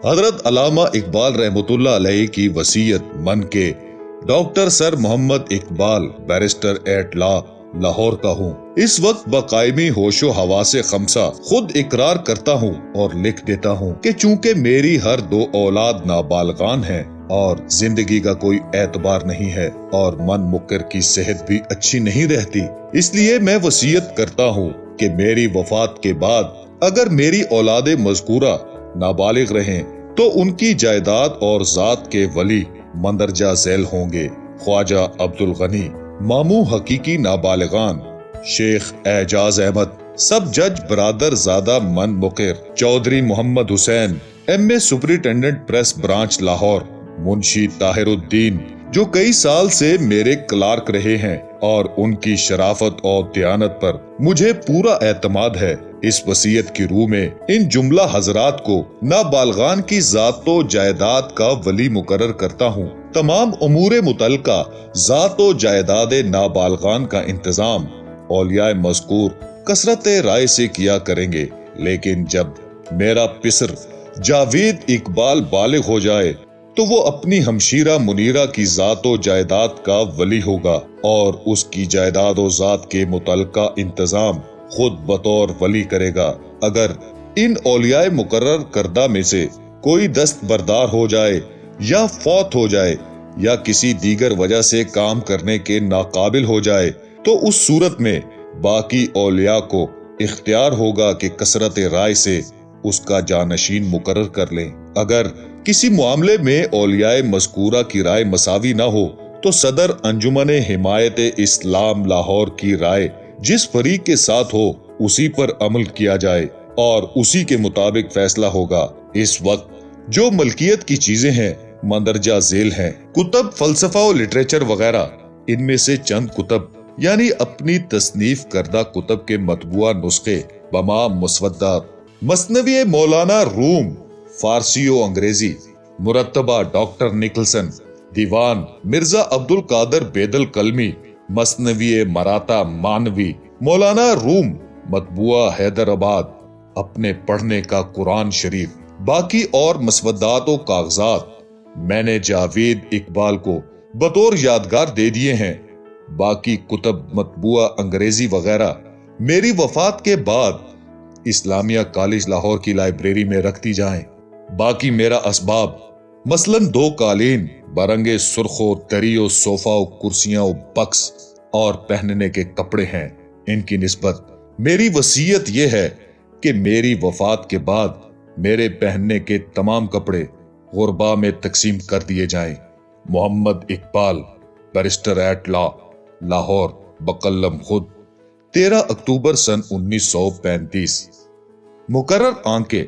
حضرت علامہ اقبال رحمۃ اللہ علیہ کی وصیت من کے doctor sir Muhammad Iqbal barrister at law Lahore کا ہوں۔ اس وقت بقائمی ہوش و حواس خمسہ خود اقرار کرتا ہوں اور لکھ دیتا ہوں کہ چونکہ میری ہر دو اولاد نابالغان ہیں اور زندگی کا کوئی اعتبار نہیں ہے اور من مکر کی صحت بھی اچھی نہیں رہتی، اس لیے میں وصیت کرتا ہوں کہ میری وفات کے بعد اگر میری اولاد مذکورہ نابالغ رہیں تو ان کی جائیداد اور ذات کے ولی مندرجہ ذیل ہوں گے خواجہ عبدالغنی، ماموں حقیقی نابالغان شیخ اعجاز احمد، سب جج برادر زادہ من مقر، چودھری محمد حسین ایم اے سپرنٹینڈنٹ پریس برانچ لاہور، منشی طاہر الدین جو کئی سال سے میرے کلارک رہے ہیں اور ان کی شرافت اور دیانت پر مجھے پورا اعتماد ہے۔ اس وصیت کی روح میں ان جملہ حضرات کو نابالغان کی ذات و جائیداد کا ولی مقرر کرتا ہوں۔ تمام امور متعلقہ ذات و جائیداد نابالغان کا انتظام اولیاء مذکور کثرت رائے سے کیا کریں گے، لیکن جب میرا پسر جاوید اقبال بالغ ہو جائے تو وہ اپنی ہمشیرہ منیرہ کی ذات و جائیداد کا ولی ہوگا اور اس کی جائیداد و ذات کے متعلقہ انتظام خود بطور ولی کرے گا۔ اگر ان اولیاء مقرر کردہ میں سے کوئی دست بردار ہو جائے یا فوت ہو جائے یا کسی دیگر وجہ سے کام کرنے کے ناقابل ہو جائے تو اس صورت میں باقی اولیاء کو اختیار ہوگا کہ کثرت رائے سے اس کا جانشین مقرر کر لیں۔ اگر کسی معاملے میں اولیاء مذکورہ کی رائے مساوی نہ ہو تو صدر انجمن حمایت اسلام لاہور کی رائے جس فریق کے ساتھ ہو اسی پر عمل کیا جائے اور اسی کے مطابق فیصلہ ہوگا۔ اس وقت جو ملکیت کی چیزیں ہیں مندرجہ ذیل ہیں، کتب، فلسفہ و لٹریچر وغیرہ، ان میں سے چند کتب یعنی اپنی تصنیف کردہ کتب کے مطبوعہ نسخے بما مسودات، مثنوی مولانا روم فارسی و انگریزی، مرتبہ ڈاکٹر نکلسن، دیوان مرزا عبد القادر بید الکلمی، مثنوی مراتا مانوی مولانا روم، مطبوعہ حیدرآباد، اپنے پڑھنے کا قرآن شریف، باقی اور مسودات و کاغذات میں نے جاوید اقبال کو بطور یادگار دے دیے ہیں۔ باقی کتب مطبوعہ انگریزی وغیرہ میری وفات کے بعد اسلامیہ کالج لاہور کی لائبریری میں رکھ دی جائیں۔ باقی میرا اسباب مثلاً 2 قالین، برنگے سرخ و تری و صوفہ و کرسیاں و بکس اور پہننے کے کپڑے ہیں، ان کی نسبت میری وصیت یہ ہے کہ میری وفات کے بعد میرے پہننے کے تمام کپڑے غربا میں تقسیم کر دیے جائیں۔ Muhammad Iqbal, barrister at law, Lahore, بقلم خود، 13 اکتوبر سن 1935۔ مقرر آنکہ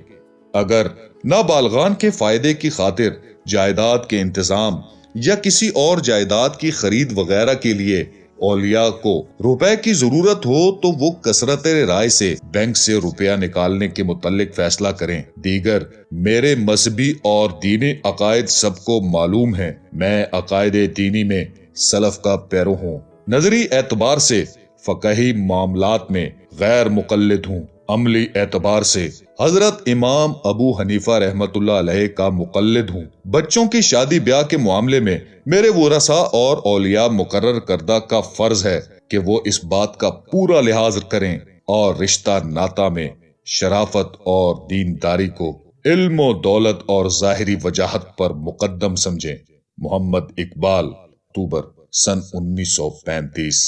اگر نابالغان کے فائدے کی خاطر جائیداد کے انتظام یا کسی اور جائیداد کی خرید وغیرہ کے لیے اولیاء کو روپے کی ضرورت ہو تو وہ کثرت رائے سے بینک سے روپیہ نکالنے کے متعلق فیصلہ کریں۔ دیگر میرے مذہبی اور دینی عقائد سب کو معلوم ہیں۔ میں عقائد دینی میں سلف کا پیرو ہوں، نظری اعتبار سے فقہی معاملات میں غیر مقلد ہوں، عملی اعتبار سے حضرت امام ابو حنیفہ رحمت اللہ علیہ کا مقلد ہوں۔ بچوں کی شادی بیاہ کے معاملے میں میرے ورثاء اور اولیاء مقرر کردہ کا فرض ہے کہ وہ اس بات کا پورا لحاظ کریں اور رشتہ ناتا میں شرافت اور دینداری کو علم و دولت اور ظاہری وجاہت پر مقدم سمجھیں۔ محمد اقبال، اکتوبر سن 1935۔